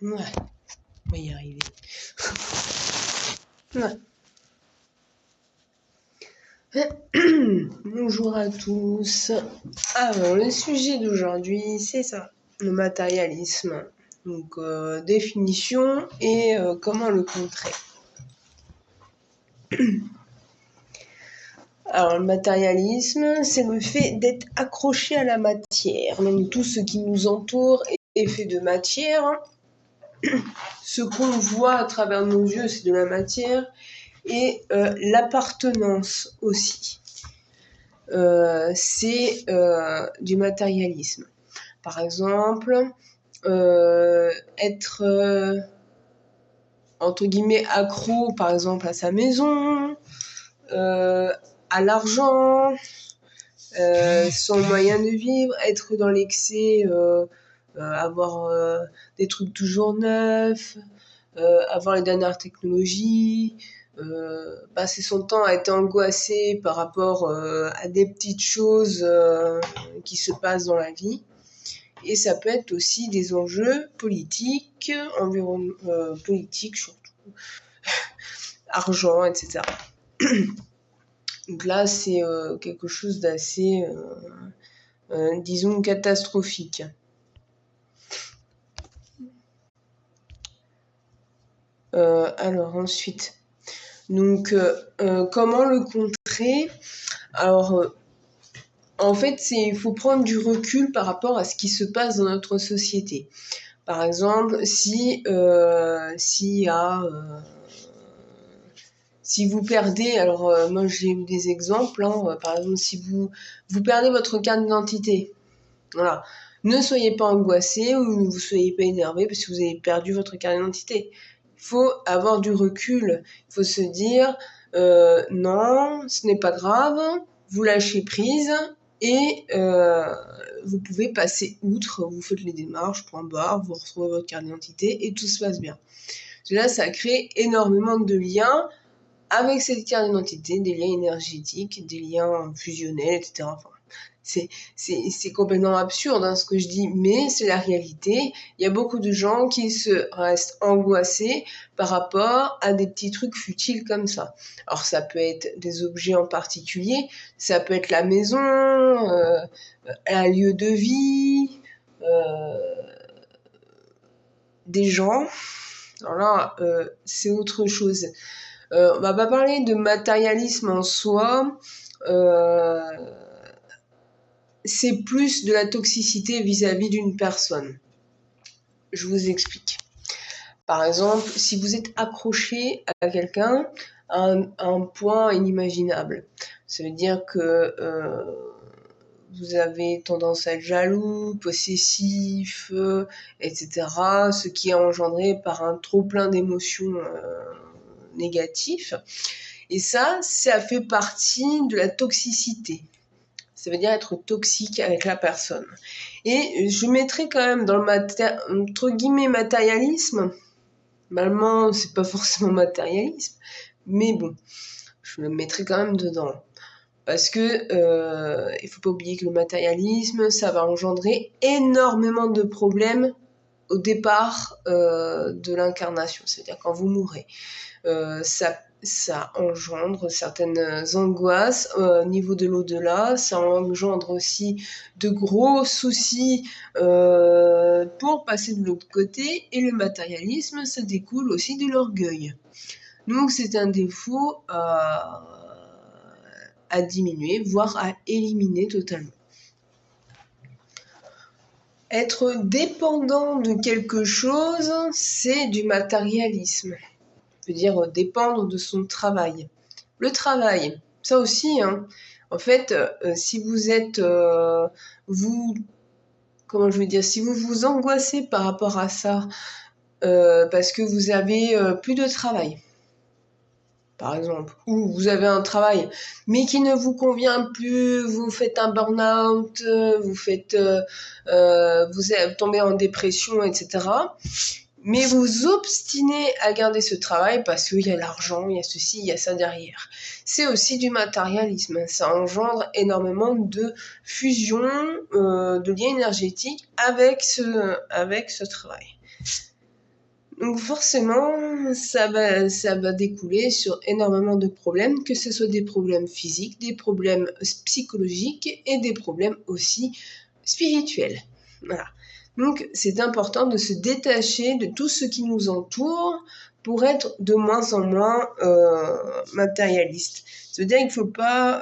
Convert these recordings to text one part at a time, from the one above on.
Ouais, on va y arriver. Ouais. Bonjour à tous. Alors, le sujet d'aujourd'hui, c'est ça, le matérialisme. Donc, définition et comment le contrer. Alors, le matérialisme, c'est le fait d'être accroché à la matière. Donc, tout ce qui nous entoure est fait de matière. Ce qu'on voit à travers nos yeux, c'est de la matière. Et l'appartenance aussi. C'est du matérialisme. Par exemple, être entre guillemets accro, par exemple, à sa maison, à l'argent, son moyen de vivre, être dans l'excès, avoir des trucs toujours neufs, avoir les dernières technologies, passer son temps à être angoissé par rapport à des petites choses qui se passent dans la vie. Et ça peut être aussi des enjeux politiques, politiques surtout, argent, etc. Donc là, c'est quelque chose d'assez, disons, catastrophique. Alors ensuite, donc comment le contrer? Alors en fait, il faut prendre du recul par rapport à ce qui se passe dans notre société. Par exemple, si vous perdez, alors moi j'ai eu des exemples, par exemple si vous perdez votre carte d'identité, voilà, ne soyez pas angoissé ou ne vous soyez pas énervé parce que vous avez perdu votre carte d'identité. Il faut avoir du recul, il faut se dire non, ce n'est pas grave, vous lâchez prise et vous pouvez passer outre, vous faites les démarches, point barre, vous retrouvez votre carte d'identité et tout se passe bien. Là, ça crée énormément de liens avec cette carte d'identité, des liens énergétiques, des liens fusionnels, etc. Enfin, c'est complètement absurde ce que je dis, mais c'est la réalité. Il y a beaucoup de gens qui se restent angoissés par rapport à des petits trucs futiles comme ça. Alors ça peut être des objets en particulier, ça peut être la maison, un lieu de vie, des gens. Alors là, c'est autre chose. On va pas parler de matérialisme en soi. C'est plus de la toxicité vis-à-vis d'une personne. Je vous explique. Par exemple, si vous êtes accroché à quelqu'un à un point inimaginable, ça veut dire que vous avez tendance à être jaloux, possessif, etc. Ce qui est engendré par un trop-plein d'émotions négatives. Et ça fait partie de la toxicité. Ça veut dire être toxique avec la personne. Et je mettrais quand même dans le entre guillemets matérialisme. Normalement, c'est pas forcément matérialisme, mais bon, je le mettrais quand même dedans. Parce que il faut pas oublier que le matérialisme, ça va engendrer énormément de problèmes au départ de l'incarnation. C'est-à-dire quand vous mourrez. Ça engendre certaines angoisses au niveau de l'au-delà, ça engendre aussi de gros soucis pour passer de l'autre côté, et le matérialisme, ça découle aussi de l'orgueil. Donc c'est un défaut à diminuer, voire à éliminer totalement. Être dépendant de quelque chose, c'est du matérialisme. Veut dire dépendre de son travail. Le travail, ça aussi, en fait, si vous êtes, si vous vous angoissez par rapport à ça, parce que vous avez plus de travail, par exemple, ou vous avez un travail, mais qui ne vous convient plus, vous faites un burn-out, vous tombez en dépression, etc. Mais vous obstinez à garder ce travail parce qu'il y a l'argent, il y a ceci, il y a ça derrière. C'est aussi du matérialisme. Ça engendre énormément de fusion, de liens énergétiques avec ce travail. Donc forcément, ça va découler sur énormément de problèmes, que ce soit des problèmes physiques, des problèmes psychologiques et des problèmes aussi spirituels. Voilà. Donc c'est important de se détacher de tout ce qui nous entoure pour être de moins en moins matérialiste. Ça veut dire qu'il ne faut pas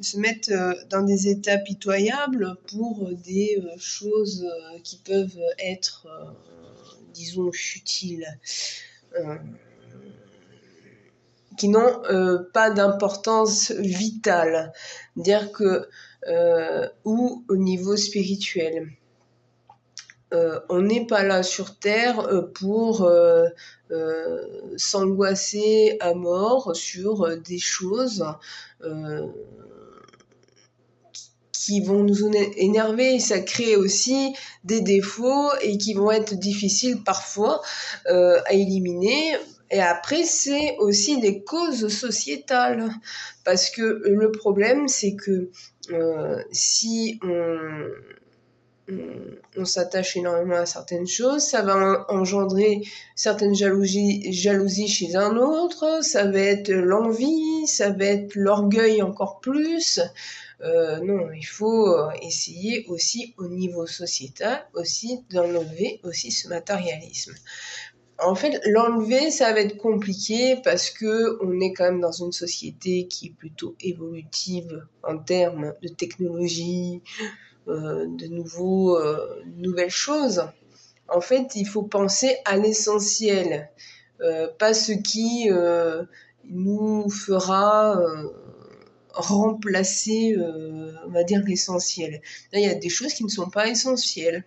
se mettre dans des états pitoyables pour des choses qui peuvent être disons futiles, qui n'ont pas d'importance vitale, dire que ou au niveau spirituel. On n'est pas là sur Terre pour s'angoisser à mort sur des choses qui vont nous énerver. Ça crée aussi des défauts et qui vont être difficiles parfois à éliminer. Et après, c'est aussi des causes sociétales. Parce que le problème, c'est que si on s'attache énormément à certaines choses, ça va engendrer certaines jalousies chez un autre, ça va être l'envie, ça va être l'orgueil encore plus. Non, il faut essayer aussi au niveau sociétal aussi d'enlever aussi ce matérialisme. En fait, l'enlever, ça va être compliqué parce que on est quand même dans une société qui est plutôt évolutive en termes de technologie, de nouvelles choses. En fait, il faut penser à l'essentiel, pas ce qui nous fera remplacer, on va dire, l'essentiel. Là, il y a des choses qui ne sont pas essentielles.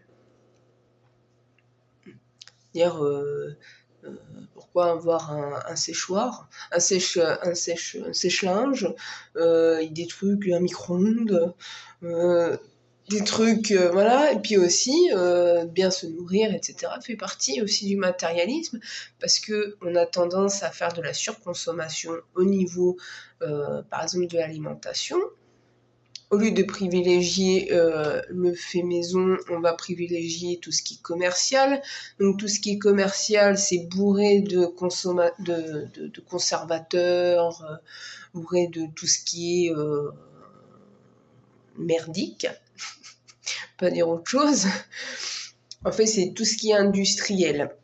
C'est-à-dire, pourquoi avoir un séchoir, un sèche-linge, des trucs, un micro-ondes, des trucs, voilà, et puis aussi bien se nourrir, etc. fait partie aussi du matérialisme parce que on a tendance à faire de la surconsommation au niveau, par exemple, de l'alimentation. Au lieu de privilégier le fait maison, on va privilégier tout ce qui est commercial. Donc tout ce qui est commercial, c'est bourré de conservateurs, bourré de tout ce qui est merdique, pas dire autre chose. En fait, c'est tout ce qui est industriel.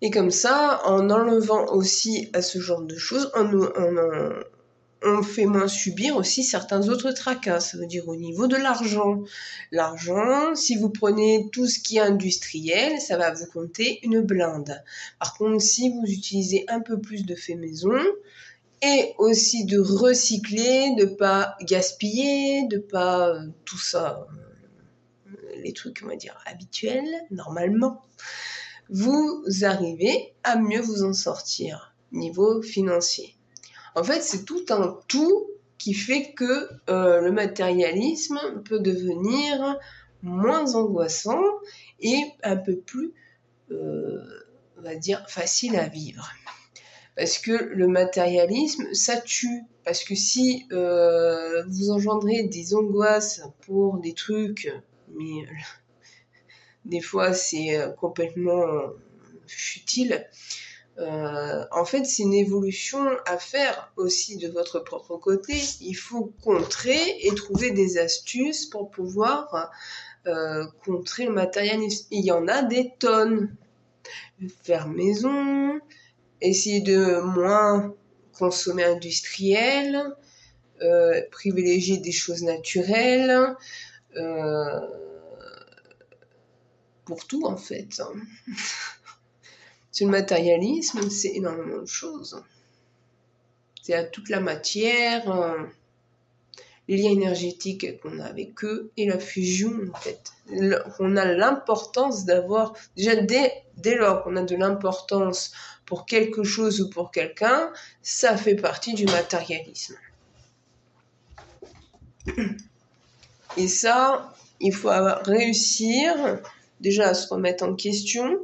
Et comme ça, en enlevant aussi à ce genre de choses, on fait moins subir aussi certains autres tracas, ça veut dire au niveau de l'argent. L'argent, si vous prenez tout ce qui est industriel, ça va vous compter une blinde. Par contre, si vous utilisez un peu plus de fait maison, et aussi de recycler, de pas gaspiller, de pas tout ça, les trucs, on va dire, habituels, normalement, vous arrivez à mieux vous en sortir, niveau financier. En fait, c'est tout un tout qui fait que le matérialisme peut devenir moins angoissant et un peu plus, on va dire, facile à vivre. Parce que le matérialisme, ça tue. Parce que si vous engendrez des angoisses pour des trucs, mais des fois c'est complètement futile, en fait, c'est une évolution à faire aussi de votre propre côté. Il faut contrer et trouver des astuces pour pouvoir contrer le matérialisme. Il y en a des tonnes. Faire maison, essayer de moins consommer industriel, privilégier des choses naturelles, pour tout en fait. Sur le matérialisme, c'est énormément de choses. C'est à toute la matière, les liens énergétiques qu'on a avec eux et la fusion, en fait. On a l'importance d'avoir, déjà dès lors qu'on a de l'importance pour quelque chose ou pour quelqu'un, ça fait partie du matérialisme. Et ça, il faut réussir déjà à se remettre en question,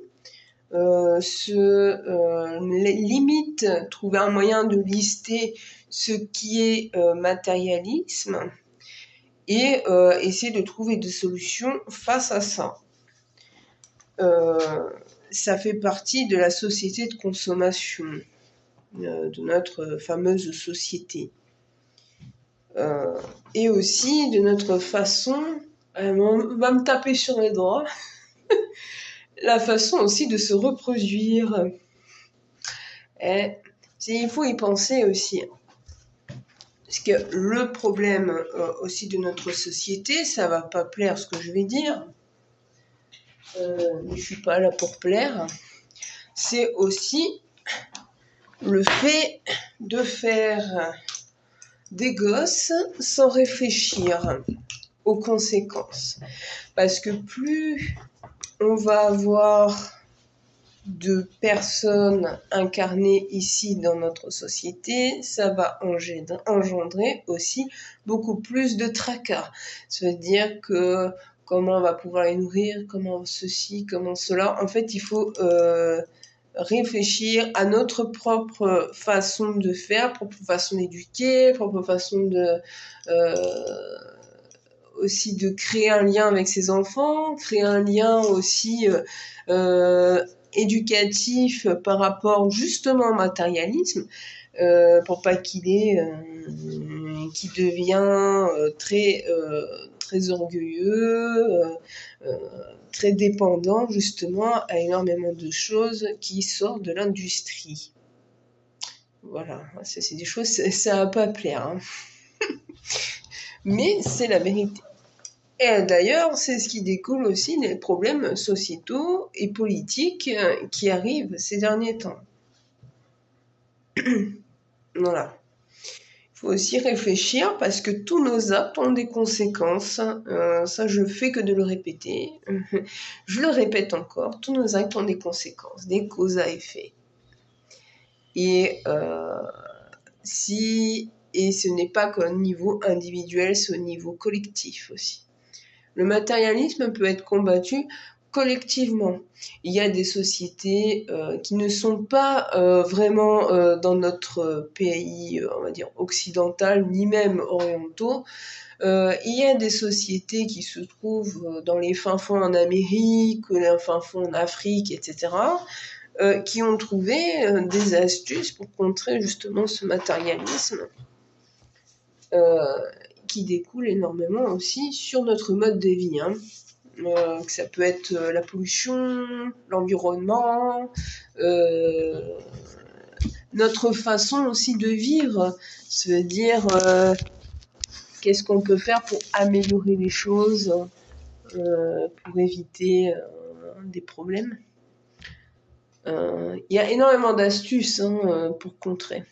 limite trouver un moyen de lister ce qui est matérialisme et essayer de trouver des solutions face à ça. Ça fait partie de la société de consommation, de notre fameuse société. Et aussi de notre façon, on va me taper sur les doigts, la façon aussi de se reproduire. Il faut y penser aussi. Parce que le problème aussi de notre société, ça va pas plaire ce que je vais dire, mais je suis pas là pour plaire, c'est aussi le fait de faire des gosses sans réfléchir aux conséquences. Parce que plus on va avoir de personnes incarnées ici dans notre société, ça va engendrer aussi beaucoup plus de tracas. Ça veut dire que comment on va pouvoir les nourrir, comment ceci, comment cela. En fait, il faut réfléchir à notre propre façon de faire, propre façon d'éduquer, propre façon de aussi de créer un lien avec ses enfants, créer un lien aussi éducatif par rapport justement au matérialisme, pour pas qu'il qui devient très orgueilleux, très dépendant justement à énormément de choses qui sortent de l'industrie. Voilà, c'est des choses, ça va pas plaire, hein. Mais c'est la vérité. Et d'ailleurs, c'est ce qui découle aussi des problèmes sociétaux et politiques qui arrivent ces derniers temps. Voilà. Il faut aussi réfléchir parce que tous nos actes ont des conséquences. Ça, je fais que de le répéter. Je le répète encore, tous nos actes ont des conséquences, des causes à effet. Et ce n'est pas qu'au niveau individuel, c'est au niveau collectif aussi. Le matérialisme peut être combattu collectivement. Il y a des sociétés qui ne sont pas vraiment dans notre pays, on va dire, occidental, ni même orientaux. Il y a des sociétés qui se trouvent dans les fins fonds en Amérique, les fins fonds en Afrique, etc., qui ont trouvé des astuces pour contrer justement ce matérialisme. Qui découle énormément aussi sur notre mode de vie. Que ça peut être la pollution, l'environnement, notre façon aussi de vivre. C'est-à-dire, qu'est-ce qu'on peut faire pour améliorer les choses, pour éviter des problèmes. Il y a énormément d'astuces pour contrer.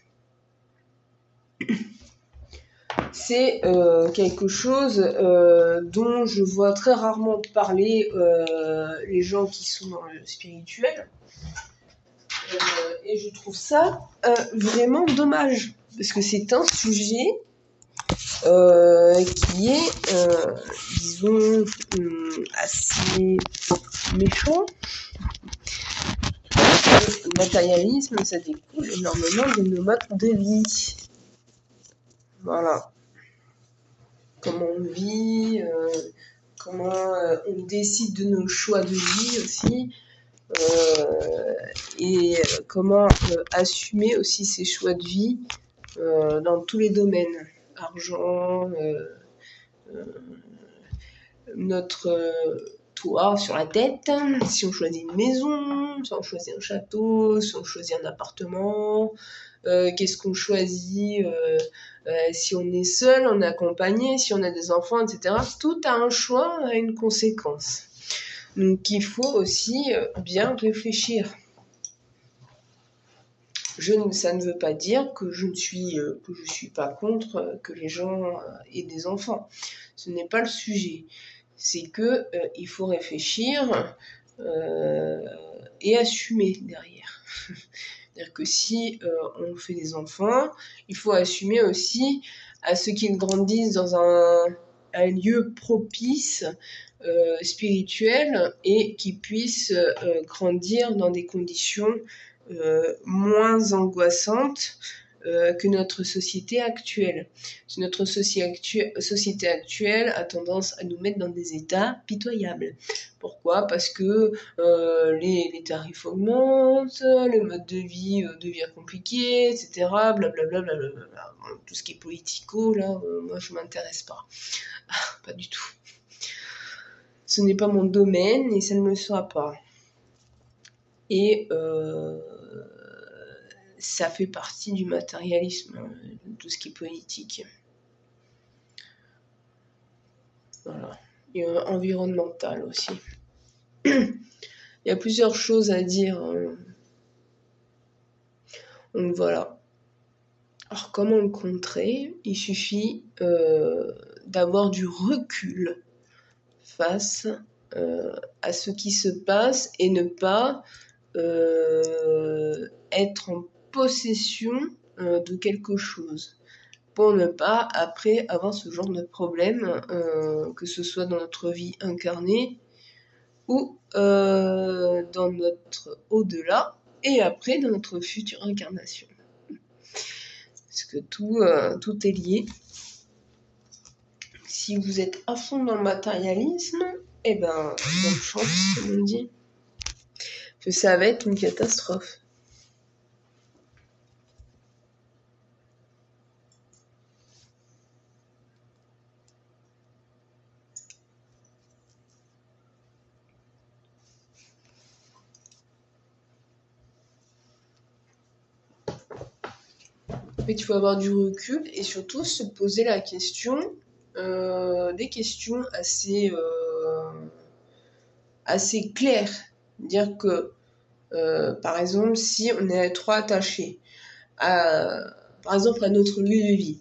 C'est quelque chose dont je vois très rarement parler les gens qui sont dans le spirituel. Et je trouve ça vraiment dommage, parce que c'est un sujet qui est, disons, assez méchant. Le matérialisme, ça découle énormément de nos modes de vie. Voilà. Comment on vit, comment on décide de nos choix de vie aussi, et comment assumer aussi ces choix de vie dans tous les domaines. Argent, notre toit sur la tête, si on choisit une maison, si on choisit un château, si on choisit un appartement, qu'est-ce qu'on choisit si on est seul, on est accompagné, si on a des enfants, etc. Tout a un choix, a une conséquence. Donc il faut aussi bien réfléchir. Ça ne veut pas dire que je suis pas contre que les gens aient des enfants. Ce n'est pas le sujet. C'est que il faut réfléchir et assumer derrière. C'est-à-dire que si on fait des enfants, il faut assumer aussi à ce qu'ils grandissent dans un lieu propice, spirituel, et qu'ils puissent grandir dans des conditions moins angoissantes que notre société actuelle. Notre société actuelle a tendance à nous mettre dans des états pitoyables. Pourquoi ? Parce que les tarifs augmentent, le mode de vie devient compliqué, etc. Blablabla. Bon, tout ce qui est politico, là, moi je m'intéresse pas. Pas du tout. Ce n'est pas mon domaine et ça ne le sera pas. Et ça fait partie du matérialisme, tout ce qui est politique. Voilà. Et environnemental aussi. Il y a plusieurs choses à dire. Donc voilà. Alors comment le contrer ? Il suffit d'avoir du recul face à ce qui se passe et ne pas être en possession de quelque chose, pour ne pas après avoir ce genre de problème, que ce soit dans notre vie incarnée ou dans notre au-delà, et après dans notre future incarnation. Parce que tout est lié. Si vous êtes à fond dans le matérialisme, eh ben, bonne chance, comme on dit. Que ça va être une catastrophe. En fait, il faut avoir du recul et surtout se poser la question, des questions assez claires. Dire que, par exemple, si on est trop attaché par exemple, à notre lieu de vie.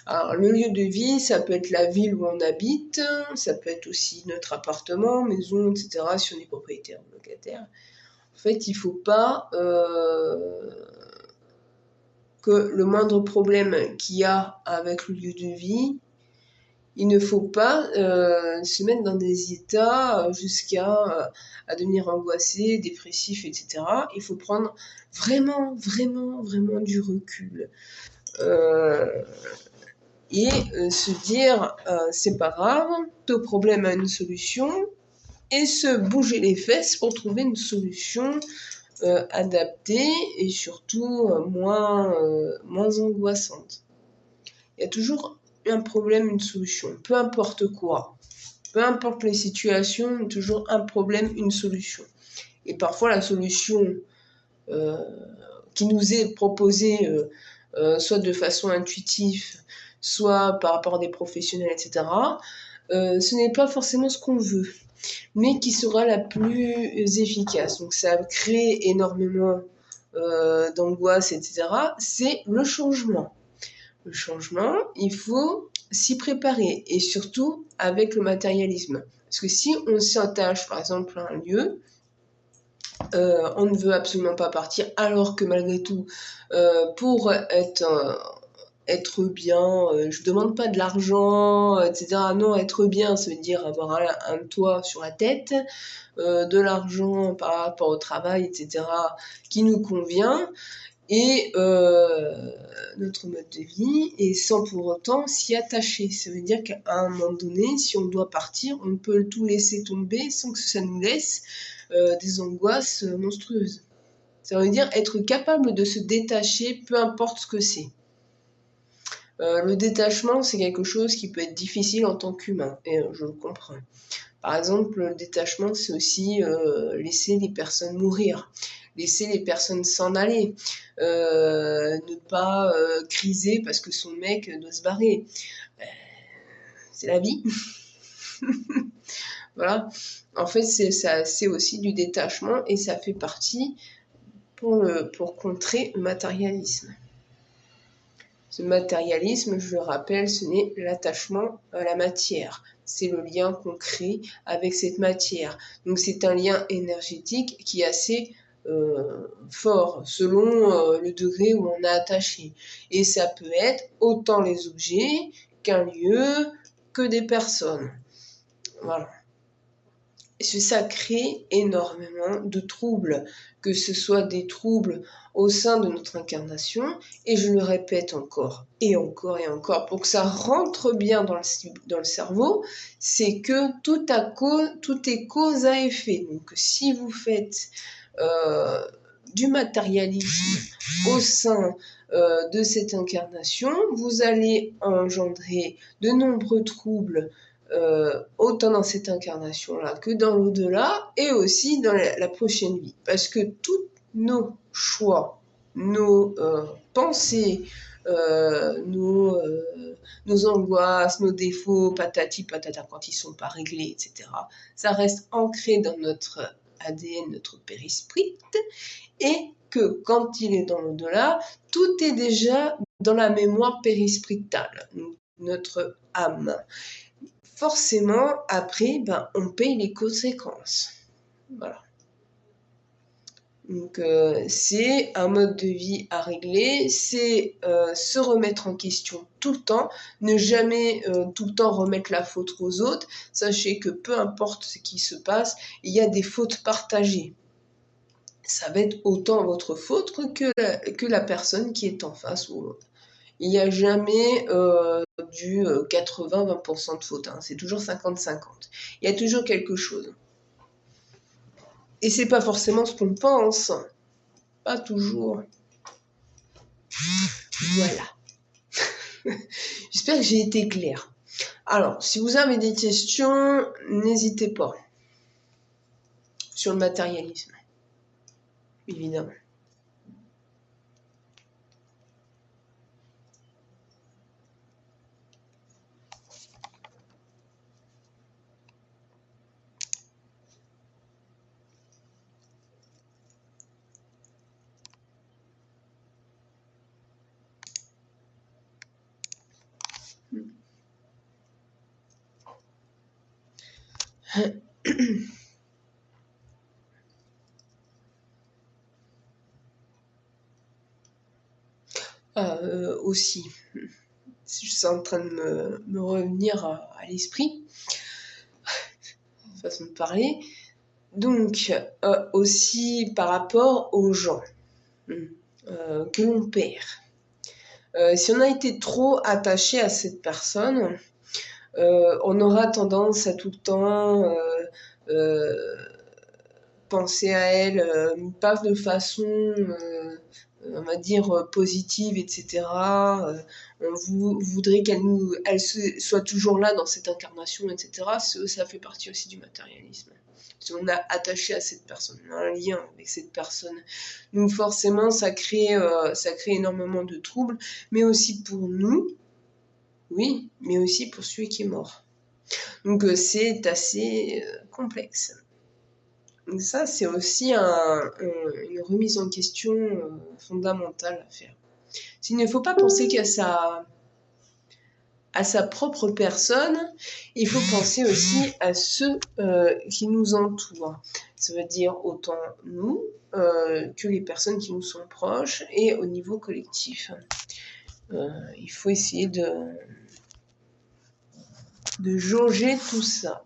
Alors, le lieu de vie, ça peut être la ville où on habite, ça peut être aussi notre appartement, maison, etc., si on est propriétaire ou locataire. En fait, il ne faut pas que le moindre problème qu'il y a avec le lieu de vie, il ne faut pas se mettre dans des états jusqu'à à devenir angoissé, dépressif, etc. Il faut prendre vraiment, vraiment, vraiment du recul. Et se dire, c'est pas grave, ton problème a une solution, et se bouger les fesses pour trouver une solution adaptée et surtout moins angoissante. Il y a toujours un problème, une solution, peu importe quoi. Peu importe les situations, toujours un problème, une solution. Et parfois la solution qui nous est proposée, soit de façon intuitive, soit par rapport à des professionnels, etc., ce n'est pas forcément ce qu'on veut, mais qui sera la plus efficace. Donc ça crée énormément d'angoisse, etc. C'est le changement. Le changement, il faut s'y préparer, et surtout avec le matérialisme. Parce que si on s'attache, par exemple, à un lieu, on ne veut absolument pas partir, alors que malgré tout, pour être bien, je ne demande pas de l'argent, etc. Non, être bien, ça veut dire avoir un toit sur la tête, de l'argent par rapport au travail, etc., qui nous convient, et notre mode de vie, et sans pour autant s'y attacher. Ça veut dire qu'à un moment donné, si on doit partir, on peut tout laisser tomber sans que ça nous laisse des angoisses monstrueuses. Ça veut dire être capable de se détacher, peu importe ce que c'est. Le détachement, c'est quelque chose qui peut être difficile en tant qu'humain, et je le comprends. Par exemple, le détachement, c'est aussi laisser les personnes mourir, laisser les personnes s'en aller, ne pas criser parce que son mec doit se barrer. C'est la vie. Voilà. En fait, c'est aussi du détachement, et ça fait partie pour contrer le matérialisme. Ce matérialisme, je le rappelle, ce n'est l'attachement à la matière. C'est le lien qu'on crée avec cette matière. Donc c'est un lien énergétique qui est assez fort selon le degré où on a attaché. Et ça peut être autant les objets qu'un lieu, que des personnes. Voilà. Et ça crée énormément de troubles, que ce soit des troubles au sein de notre incarnation, et je le répète encore, et encore, et encore, pour que ça rentre bien dans le cerveau, c'est que tout est cause à effet. Donc si vous faites du matérialisme au sein de cette incarnation, vous allez engendrer de nombreux troubles autant dans cette incarnation-là que dans l'au-delà et aussi dans la prochaine vie. Parce que tous nos choix, nos pensées, nos angoisses, nos défauts, patati patata, quand ils sont pas réglés, etc., ça reste ancré dans notre ADN, notre périsprit, et que quand il est dans l'au-delà, tout est déjà dans la mémoire périspritale, notre âme. Forcément, après, on paye les conséquences. Voilà. Donc, c'est un mode de vie à régler, c'est se remettre en question tout le temps, ne jamais tout le temps remettre la faute aux autres. Sachez que peu importe ce qui se passe, il y a des fautes partagées. Ça va être autant votre faute que la personne qui est en face ou l'autre. Il n'y a jamais du 80-20% de faute, hein. C'est toujours 50-50. Il y a toujours quelque chose. Et c'est pas forcément ce qu'on pense. Pas toujours. Voilà. J'espère que j'ai été claire. Alors, si vous avez des questions, n'hésitez pas. Sur le matérialisme. Évidemment. Aussi, je suis en train de me revenir à l'esprit, façon de parler. Donc, aussi par rapport aux gens que l'on perd. Si on a été trop attaché à cette personne, on aura tendance à tout le temps penser à elle, pas de façon, on va dire, positive, etc. On voudrait elle soit toujours là dans cette incarnation, etc. Ça fait partie aussi du matérialisme. Si on a attaché à cette personne, on a un lien avec cette personne. Donc forcément, ça crée énormément de troubles, mais aussi pour nous, oui, mais aussi pour celui qui est mort. Donc c'est assez complexe. Donc ça, c'est aussi une remise en question fondamentale à faire. Il ne faut pas penser qu'à sa propre personne, il faut penser aussi à ceux qui nous entourent. Ça veut dire autant nous que les personnes qui nous sont proches et au niveau collectif. Il faut essayer de jauger tout ça.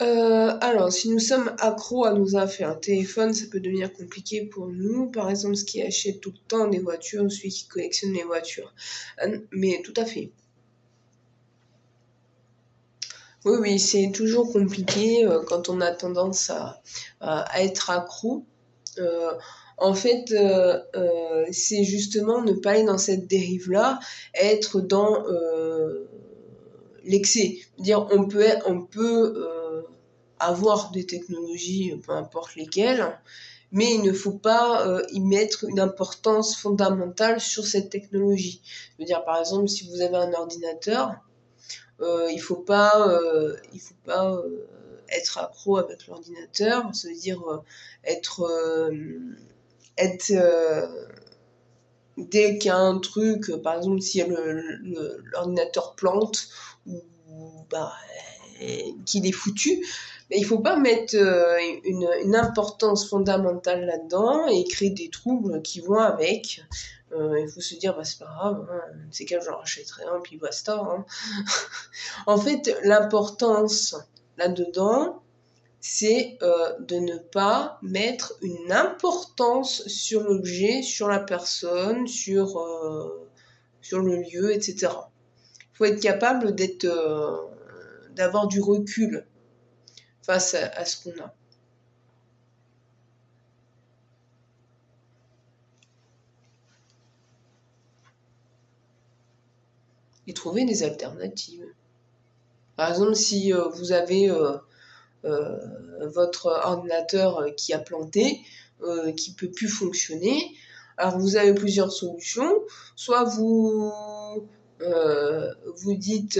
Alors, si nous sommes accros à nos affaires, un téléphone, ça peut devenir compliqué pour nous. Par exemple, ce qui achète tout le temps des voitures, celui qui collectionne les voitures. Mais tout à fait. Oui, oui, c'est toujours compliqué quand on a tendance à être accro. Euh, En fait, c'est justement ne pas aller dans cette dérive-là, être dans l'excès. Dire on peut avoir des technologies, peu importe lesquelles, mais il ne faut pas y mettre une importance fondamentale sur cette technologie. Je veux dire, par exemple, si vous avez un ordinateur, il faut pas être accro avec l'ordinateur. Ça veut dire être être dès qu'il y a un truc, par exemple si l'ordinateur plante ou bah, qu'il est foutu, mais il faut pas mettre une importance fondamentale là-dedans et créer des troubles qui vont avec. Il faut se dire, bah, c'est pas grave, hein, c'est qu'un j'en rachèterai un, puis basta. Hein. En fait, l'importance là-dedans, c'est de ne pas mettre une importance sur l'objet, sur la personne, sur le lieu, etc. Il faut être capable d'avoir du recul face à ce qu'on a. Et trouver des alternatives. Par exemple, si vous avez votre ordinateur qui a planté, qui ne peut plus fonctionner, alors vous avez plusieurs solutions. Soit vous dites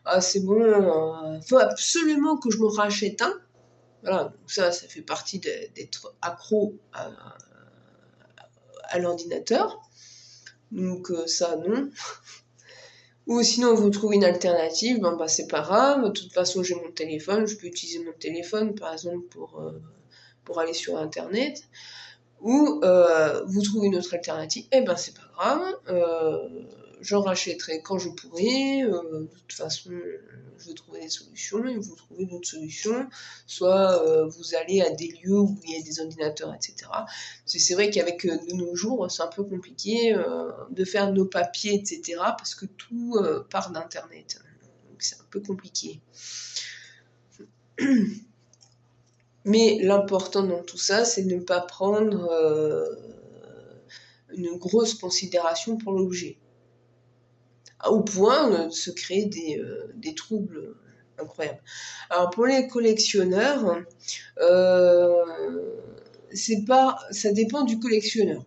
ah c'est bon, faut absolument que je me rachète un. Voilà, donc ça fait partie d'être accro à l'ordinateur. Donc ça non. Ou sinon vous trouvez une alternative, ben bah c'est pas grave, de toute façon j'ai mon téléphone, je peux utiliser mon téléphone par exemple pour aller sur internet. Ou vous trouvez une autre alternative, eh ben c'est pas grave, j'en rachèterai quand je pourrai, de toute façon je vais trouver des solutions, et vous trouvez d'autres solutions, soit vous allez à des lieux où il y a des ordinateurs, etc. Parce que c'est vrai qu'avec de nos jours, c'est un peu compliqué de faire nos papiers, etc. parce que tout part d'internet. Donc c'est un peu compliqué. Mais l'important dans tout ça, c'est de ne pas prendre une grosse considération pour l'objet, au point de se créer des troubles incroyables. Alors pour les collectionneurs, ça dépend du collectionneur.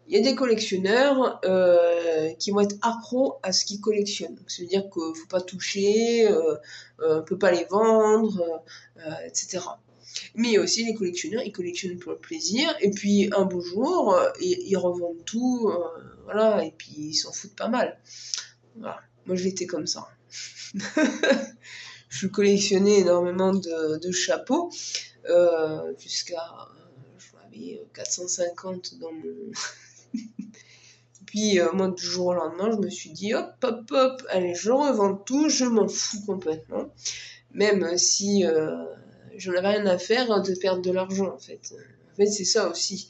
Il y a des collectionneurs qui vont être accros à ce qu'ils collectionnent. Donc, ça veut dire qu'il ne faut pas toucher, on ne peut pas les vendre, etc. Mais il y a aussi les collectionneurs, ils collectionnent pour le plaisir, et puis un beau jour, ils revendent tout, voilà, et puis ils s'en foutent pas mal. Voilà. Moi j'étais comme ça. Je collectionnais énormément de chapeaux, jusqu'à, j'en avais 450 dans mon... Puis moi du jour au lendemain, je me suis dit hop, hop, hop, allez, je revends tout, je m'en fous complètement. Même si j'en avais rien à faire de perdre de l'argent en fait. En fait, c'est ça aussi.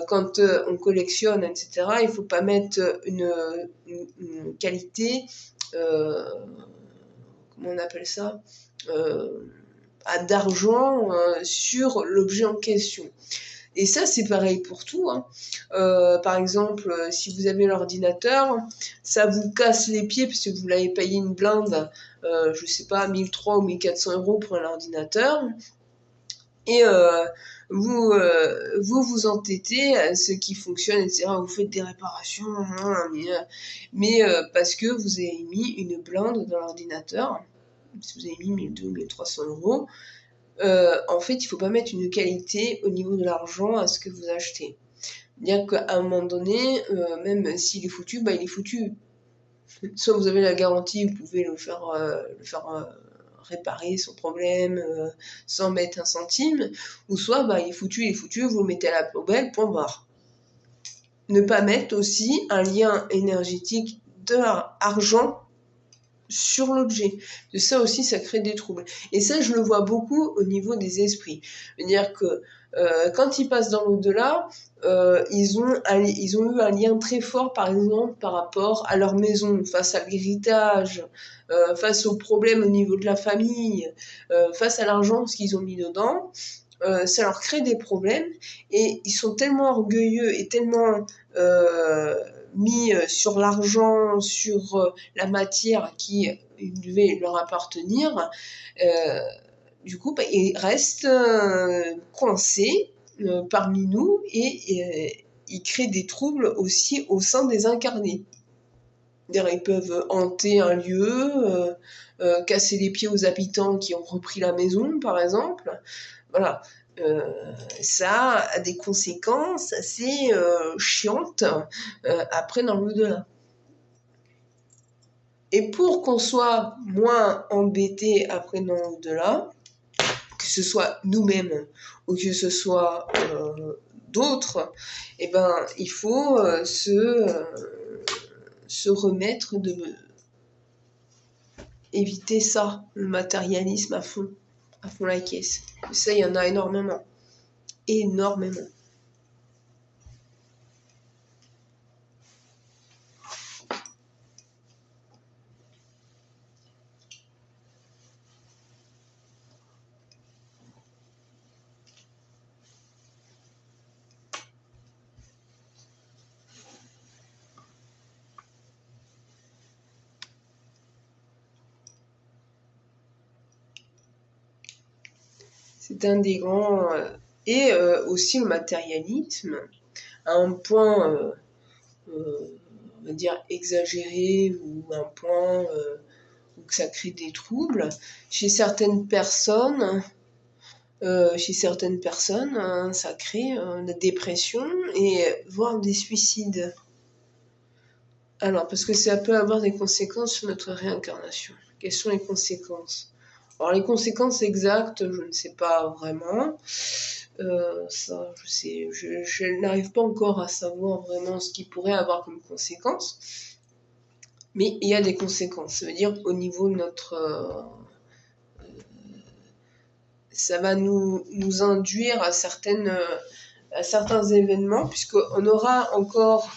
Quand on collectionne, etc., il faut pas mettre une qualité, comment on appelle ça, d'argent sur l'objet en question. Et ça, c'est pareil pour tout. Hein. Par exemple, si vous avez l'ordinateur, ça vous casse les pieds parce que vous l'avez payé une blinde, je sais pas, 1300 ou 1400 euros pour un ordinateur. Et vous entêtez à ce qui fonctionne, etc. Vous faites des réparations, mais parce que vous avez mis une blinde dans l'ordinateur, si vous avez mis 1200 ou 1300 euros, en fait, il ne faut pas mettre une qualité au niveau de l'argent à ce que vous achetez. Bien qu'à un moment donné, même s'il est foutu, bah il est foutu. Soit vous avez la garantie, vous pouvez le faire réparer sans problème, sans mettre un centime, ou soit bah il est foutu, vous le mettez à la poubelle, point barre. Ne pas mettre aussi un lien énergétique de l'argent sur l'objet. De ça aussi, ça crée des troubles. Et ça, je le vois beaucoup au niveau des esprits. C'est-à-dire que quand ils passent dans l'au-delà, ils ont eu un lien très fort, par exemple, par rapport à leur maison, face à l'héritage, face aux problèmes au niveau de la famille, face à l'argent, ce qu'ils ont mis dedans. Ça leur crée des problèmes et ils sont tellement orgueilleux et tellement mis sur l'argent, sur la matière qui devait leur appartenir. Du coup, ils restent coincés parmi nous et ils créent des troubles aussi au sein des incarnés. Ils peuvent hanter un lieu, casser les pieds aux habitants qui ont repris la maison, par exemple. Voilà. Ça a des conséquences assez chiantes après dans l'au-delà. Et pour qu'on soit moins embêté après dans l'au-delà, que ce soit nous-mêmes ou que ce soit d'autres, eh ben, il faut se remettre de éviter ça, le matérialisme à fond la caisse. Ça, il y en a énormément. Énormément. C'est un des grands... et aussi le matérialisme, à un point, on va dire, exagéré, ou un point où ça crée des troubles. Chez certaines personnes, ça crée la dépression et voire des suicides. Alors, parce que ça peut avoir des conséquences sur notre réincarnation. Quelles sont les conséquences? Alors, les conséquences exactes, je ne sais pas vraiment. Ça, je n'arrive pas encore à savoir vraiment ce qui pourrait avoir comme conséquence. Mais il y a des conséquences. Ça veut dire au niveau de notre... ça va nous induire à certains événements, puisqu'on aura encore...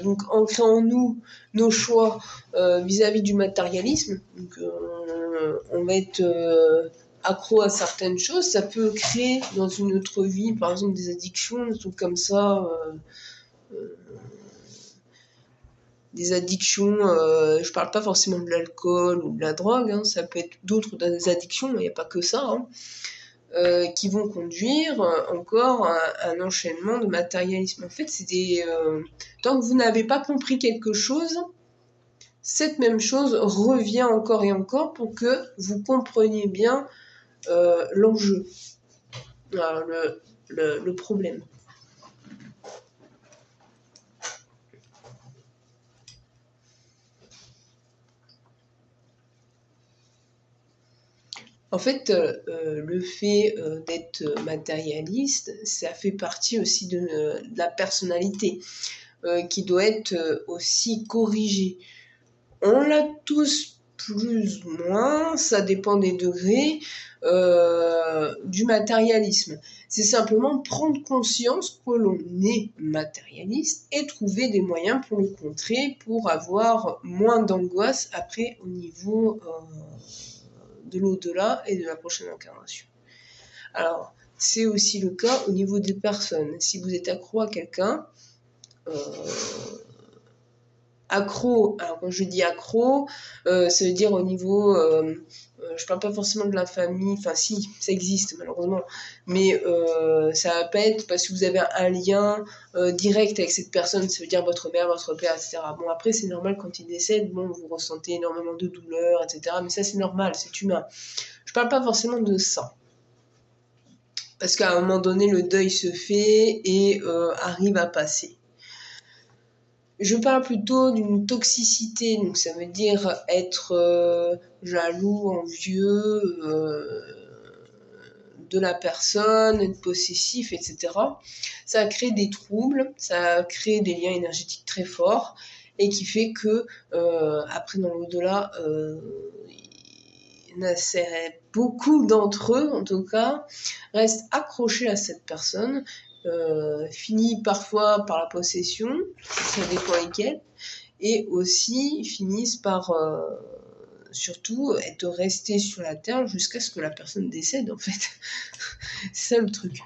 donc ancré en nous nos choix vis-à-vis du matérialisme. Donc on va être accro à certaines choses. Ça peut créer dans une autre vie, par exemple, des addictions, des trucs comme ça. Des addictions, je parle pas forcément de l'alcool ou de la drogue, hein, ça peut être d'autres des addictions, il n'y a pas que ça. Hein. Qui vont conduire encore à un enchaînement de matérialisme. En fait, c'est tant que vous n'avez pas compris quelque chose, cette même chose revient encore et encore pour que vous compreniez bien l'enjeu, le problème. En fait, le fait d'être matérialiste, ça fait partie aussi de la personnalité qui doit être aussi corrigée. On l'a tous plus ou moins, ça dépend des degrés du matérialisme. C'est simplement prendre conscience que l'on est matérialiste et trouver des moyens pour le contrer, pour avoir moins d'angoisse après au niveau de l'au-delà et de la prochaine incarnation. Alors, c'est aussi le cas au niveau des personnes. Si vous êtes accro à quelqu'un, accro, alors quand je dis accro, ça veut dire au niveau, je parle pas forcément de la famille, enfin si, ça existe malheureusement, mais ça va pas être parce que vous avez un lien direct avec cette personne, ça veut dire votre mère, votre père, etc. Bon après c'est normal quand il décède, bon vous ressentez énormément de douleur, etc. Mais ça c'est normal, c'est humain. Je parle pas forcément de ça. Parce qu'à un moment donné, le deuil se fait et arrive à passer. Je parle plutôt d'une toxicité, donc ça veut dire être jaloux, envieux de la personne, être possessif, etc. Ça crée des troubles, ça crée des liens énergétiques très forts et qui fait que après dans l'au-delà, beaucoup d'entre eux, en tout cas, restent accrochés à cette personne, finissent parfois par la possession, ça dépend lesquels, et aussi finissent par surtout être restés sur la terre jusqu'à ce que la personne décède, en fait. C'est ça le truc.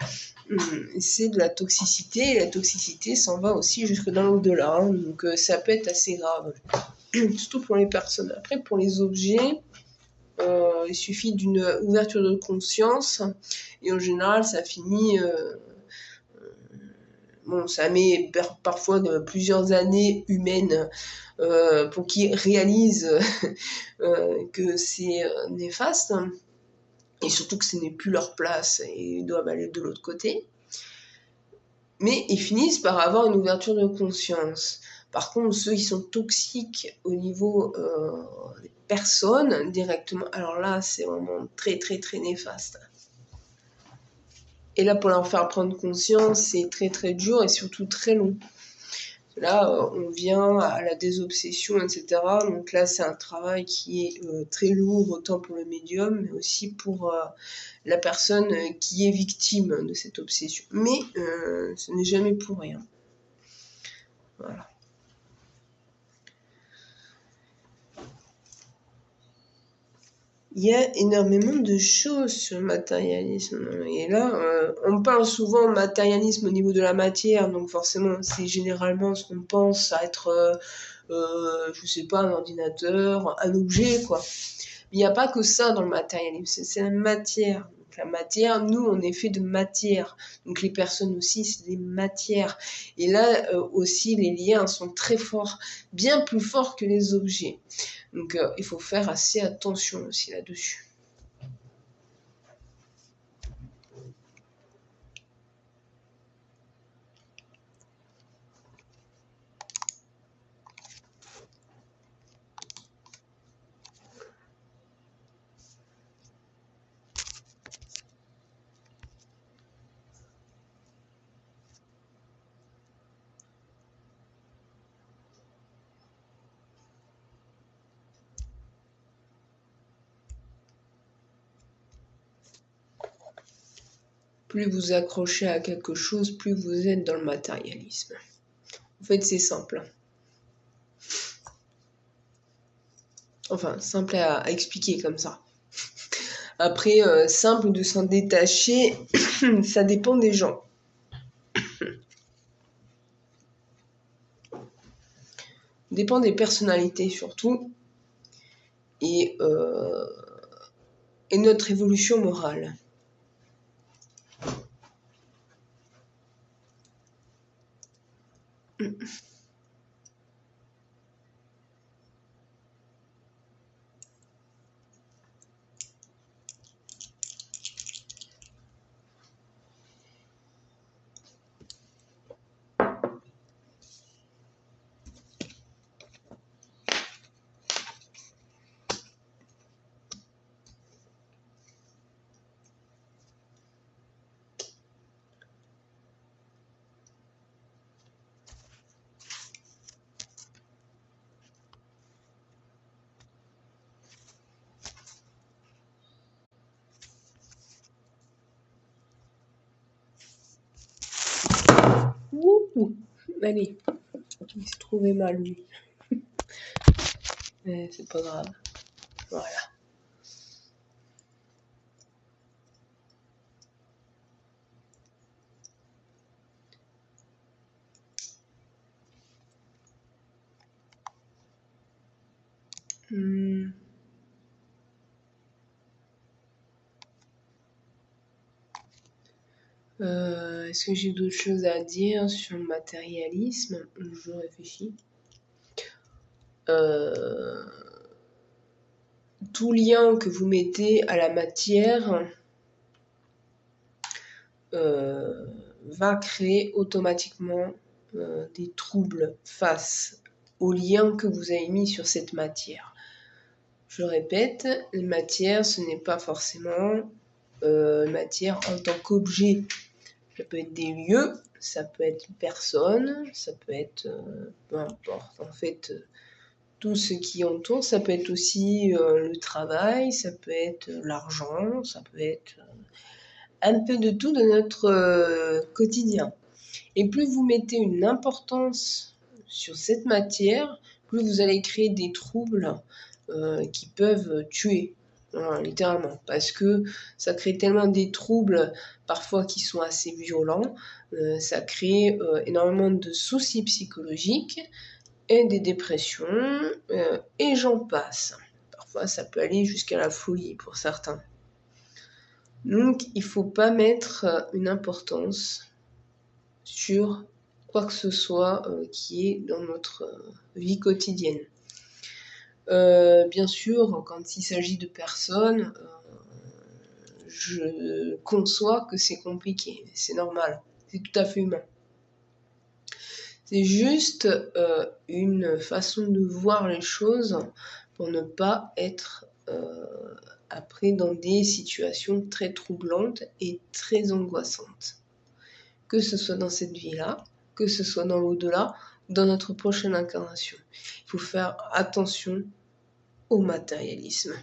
C'est de la toxicité, et la toxicité s'en va aussi jusque dans l'au-delà, hein, donc ça peut être assez grave, surtout pour les personnes. Après, pour les objets, il suffit d'une ouverture de conscience, et en général, ça finit... bon, ça met parfois plusieurs années humaines pour qu'ils réalisent que c'est néfaste, et surtout que ce n'est plus leur place et ils doivent aller de l'autre côté. Mais ils finissent par avoir une ouverture de conscience. Par contre, ceux qui sont toxiques au niveau des personnes directement, alors là, c'est vraiment très très très néfaste. Et là, pour leur faire prendre conscience, c'est très très dur et surtout très long. Là, on vient à la désobsession, etc. Donc là, c'est un travail qui est très lourd, autant pour le médium, mais aussi pour la personne qui est victime de cette obsession. Mais ce n'est jamais pour rien. Voilà. Il y a énormément de choses sur le matérialisme. Et là, on parle souvent matérialisme au niveau de la matière, donc forcément, c'est généralement ce qu'on pense à être, je sais pas, un ordinateur, un objet, quoi. Il n'y a pas que ça dans le matérialisme, c'est la matière. Donc la matière, nous, on est fait de matière. Donc les personnes aussi, c'est des matières. Et là aussi, les liens sont très forts, bien plus forts que les objets. Donc il faut faire assez attention aussi là-dessus. Plus vous accrochez à quelque chose, plus vous êtes dans le matérialisme. En fait, c'est simple. Enfin, simple à expliquer comme ça. Après, simple de s'en détacher, ça dépend des gens. Dépend des personnalités surtout. Et notre évolution morale. Ouh, allez, il s'est trouvé mal lui. Mais c'est pas grave. Voilà. Est-ce que j'ai d'autres choses à dire sur le matérialisme? Je réfléchis. Tout lien que vous mettez à la matière va créer automatiquement des troubles face au lien que vous avez mis sur cette matière. Je répète, la matière, ce n'est pas forcément matière en tant qu'objet. Ça peut être des lieux, ça peut être personne, ça peut être peu importe en fait tout ce qui entoure, ça peut être aussi le travail, ça peut être l'argent, ça peut être un peu de tout de notre quotidien. Et plus vous mettez une importance sur cette matière, plus vous allez créer des troubles qui peuvent tuer, hein, littéralement. Parce que ça crée tellement des troubles, parfois qui sont assez violents, ça crée énormément de soucis psychologiques et des dépressions, et j'en passe. Parfois, ça peut aller jusqu'à la folie pour certains. Donc, il ne faut pas mettre une importance sur quoi que ce soit qui est dans notre vie quotidienne. Bien sûr, quand il s'agit de personnes, je conçois que c'est compliqué, c'est normal, c'est tout à fait humain. C'est juste une façon de voir les choses pour ne pas être après dans des situations très troublantes et très angoissantes. Que ce soit dans cette vie-là, que ce soit dans l'au-delà, ou dans notre prochaine incarnation. Il faut faire attention au matérialisme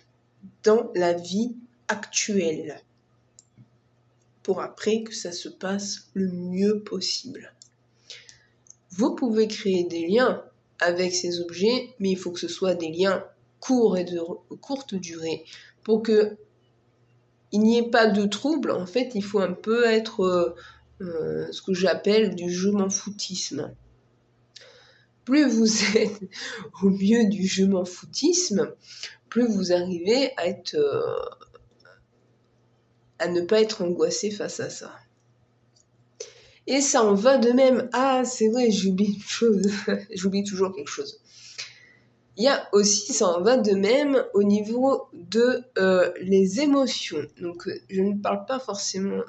dans la vie actuelle pour après que ça se passe le mieux possible. Vous pouvez créer des liens avec ces objets, mais il faut que ce soit des liens courts et de courte durée pour que il n'y ait pas de trouble. En fait, il faut un peu être ce que j'appelle du je m'en foutisme. Plus vous êtes au milieu du je m'en foutisme, plus vous arrivez à ne pas être angoissé face à ça. Et ça en va de même. Ah, c'est vrai, j'oublie une chose. J'oublie toujours quelque chose. Il y a aussi, ça en va de même au niveau de les émotions. Donc, je ne parle pas forcément,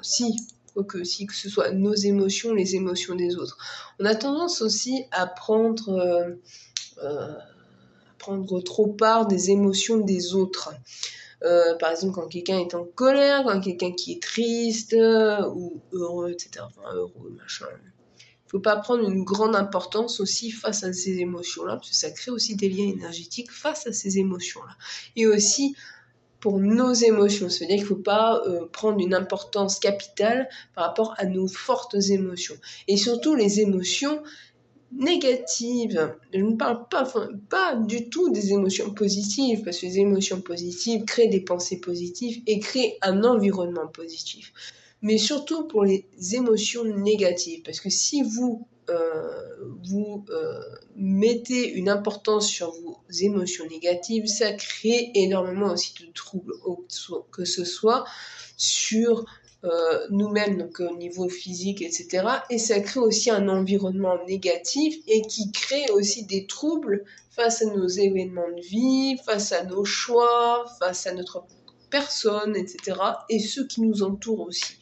quoique si, que ce soit nos émotions, les émotions des autres. On a tendance aussi à prendre trop part des émotions des autres. Par exemple, quand quelqu'un est en colère, quand quelqu'un qui est triste ou heureux, etc. Enfin, heureux, machin. Il ne faut pas prendre une grande importance aussi face à ces émotions-là, parce que ça crée aussi des liens énergétiques face à ces émotions-là. Et aussi pour nos émotions, c'est-à-dire qu'il ne faut pas prendre une importance capitale par rapport à nos fortes émotions. Et surtout les émotions négatives. Je ne parle pas du tout des émotions positives, parce que les émotions positives créent des pensées positives et créent un environnement positif. Mais surtout pour les émotions négatives, parce que si vous mettez une importance sur vos émotions négatives, ça crée énormément aussi de troubles, que ce soit sur nous-mêmes, donc au niveau physique, etc. Et ça crée aussi un environnement négatif et qui crée aussi des troubles face à nos événements de vie, face à nos choix, face à notre personne, etc. Et ceux qui nous entourent aussi.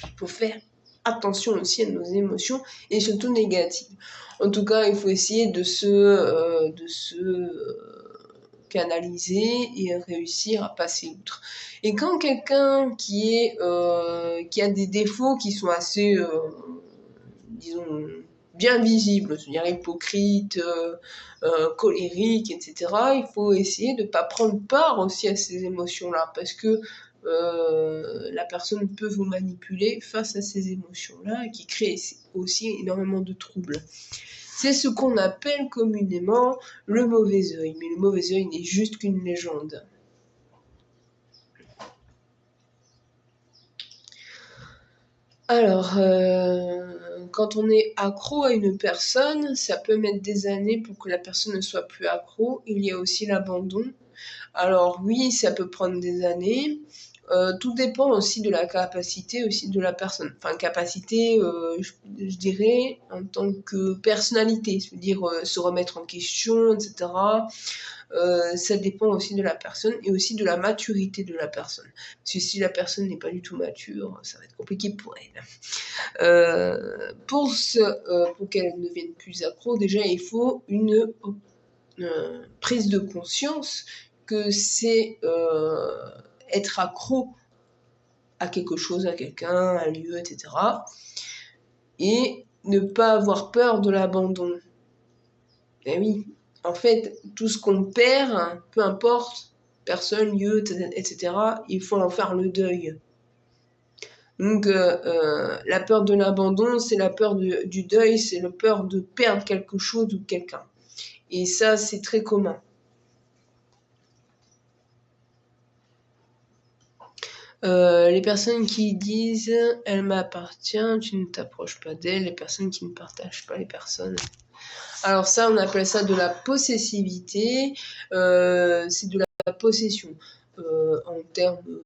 Il faut faire attention aussi à nos émotions et surtout négatives. En tout cas, il faut essayer de se canaliser et réussir à passer outre. Et quand quelqu'un qui a des défauts qui sont assez, disons, bien visibles, c'est-à-dire hypocrite, colérique, etc., il faut essayer de ne pas prendre part aussi à ces émotions-là, parce que la personne peut vous manipuler face à ces émotions-là, qui créent aussi énormément de troubles. C'est ce qu'on appelle communément le mauvais œil, mais le mauvais œil n'est juste qu'une légende. Alors, quand on est accro à une personne, ça peut mettre des années pour que la personne ne soit plus accro. Il y a aussi l'abandon. Alors oui, ça peut prendre des années. Tout dépend aussi de la capacité aussi de la personne. Enfin, capacité, je dirais, en tant que personnalité, c'est-à-dire se remettre en question, etc. Ça dépend aussi de la personne et aussi de la maturité de la personne. Parce que si la personne n'est pas du tout mature, ça va être compliqué pour elle. Pour qu'elle ne devienne plus accro, déjà, il faut une prise de conscience que c'est être accro à quelque chose, à quelqu'un, à un lieu, etc. et ne pas avoir peur de l'abandon. Eh oui, en fait, tout ce qu'on perd, peu importe, personne, lieu, etc., il faut en faire le deuil. Donc, la peur de l'abandon, c'est la peur du deuil, c'est la peur de perdre quelque chose ou quelqu'un. Et ça, c'est très commun. Les personnes qui disent « elle m'appartient », tu ne t'approches pas d'elle, les personnes qui ne partagent pas les personnes. Alors ça, on appelle ça de la possessivité, c'est de la possession. En termes,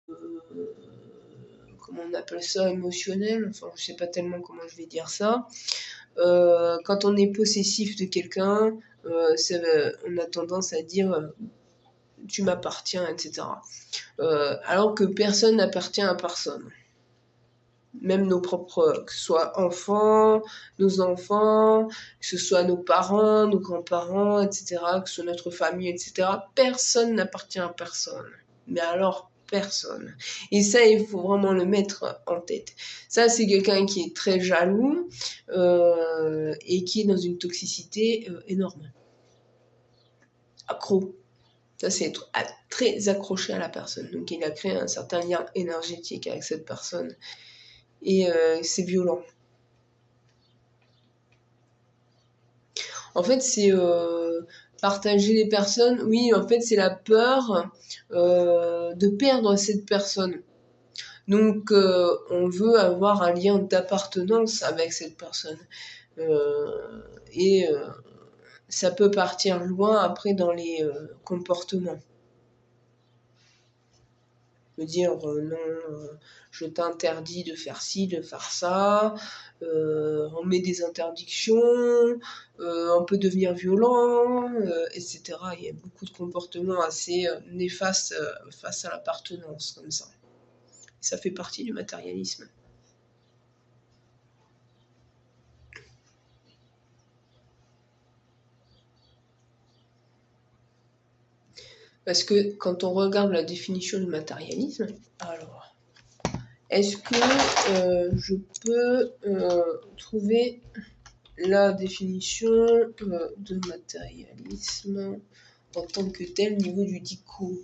comment on appelle ça, émotionnel, enfin je sais pas tellement comment je vais dire ça. Quand on est possessif de quelqu'un, on a tendance à dire tu m'appartiens, etc. Alors que personne n'appartient à personne. Même nos propres, que ce soit enfants, nos enfants, que ce soit nos parents, nos grands-parents, etc., que ce soit notre famille, etc. Personne n'appartient à personne. Mais alors, personne. Et ça, il faut vraiment le mettre en tête. Ça, c'est quelqu'un qui est très jaloux et qui est dans une toxicité énorme. Accro. Ça, c'est être très accroché à la personne. Donc, il a créé un certain lien énergétique avec cette personne. Et c'est violent. En fait, c'est partager les personnes. Oui, en fait, c'est la peur de perdre cette personne. Donc, on veut avoir un lien d'appartenance avec cette personne. Et ça peut partir loin après dans les comportements. Me dire non, je t'interdis de faire ci, de faire ça, on met des interdictions, on peut devenir violent, etc. Il y a beaucoup de comportements assez néfastes face à l'appartenance comme ça. Ça fait partie du matérialisme. Parce que quand on regarde la définition du matérialisme, alors, est-ce que je peux trouver la définition de matérialisme en tant que tel au niveau du dico?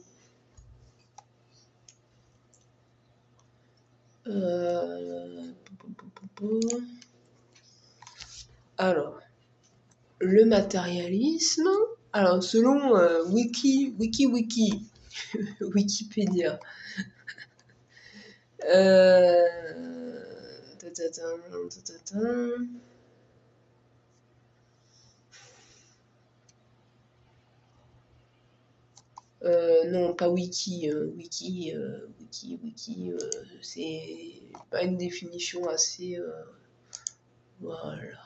Alors, le matérialisme, alors selon Wikipédia, non, pas wiki, c'est pas une définition assez... voilà.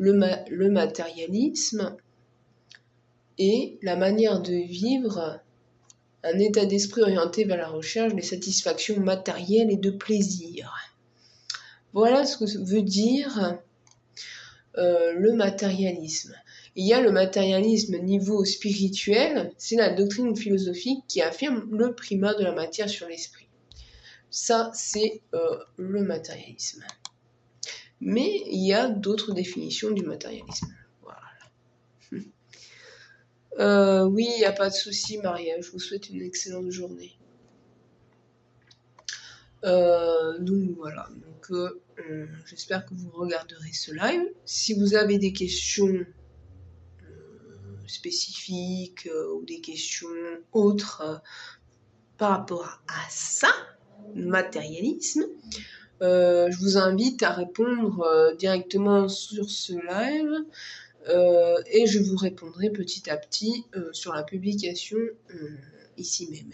Le matérialisme est la manière de vivre un état d'esprit orienté vers la recherche des satisfactions matérielles et de plaisir. Voilà ce que veut dire le matérialisme. Il y a le matérialisme niveau spirituel, c'est la doctrine philosophique qui affirme le primat de la matière sur l'esprit. Ça, c'est le matérialisme. Mais il y a d'autres définitions du matérialisme. Voilà. Oui, il n'y a pas de souci, Maria. Je vous souhaite une excellente journée. Donc voilà. Donc, j'espère que vous regarderez ce live. Si vous avez des questions spécifiques ou des questions autres par rapport à ça, matérialisme, je vous invite à répondre directement sur ce live et je vous répondrai petit à petit sur la publication ici même.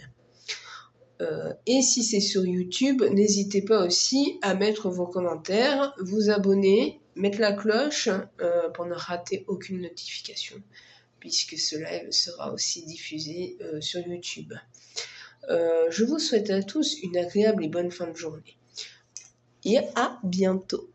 Et si c'est sur YouTube, n'hésitez pas aussi à mettre vos commentaires, vous abonner, mettre la cloche pour ne rater aucune notification, puisque ce live sera aussi diffusé sur YouTube. Je vous souhaite à tous une agréable et bonne fin de journée. Et à bientôt.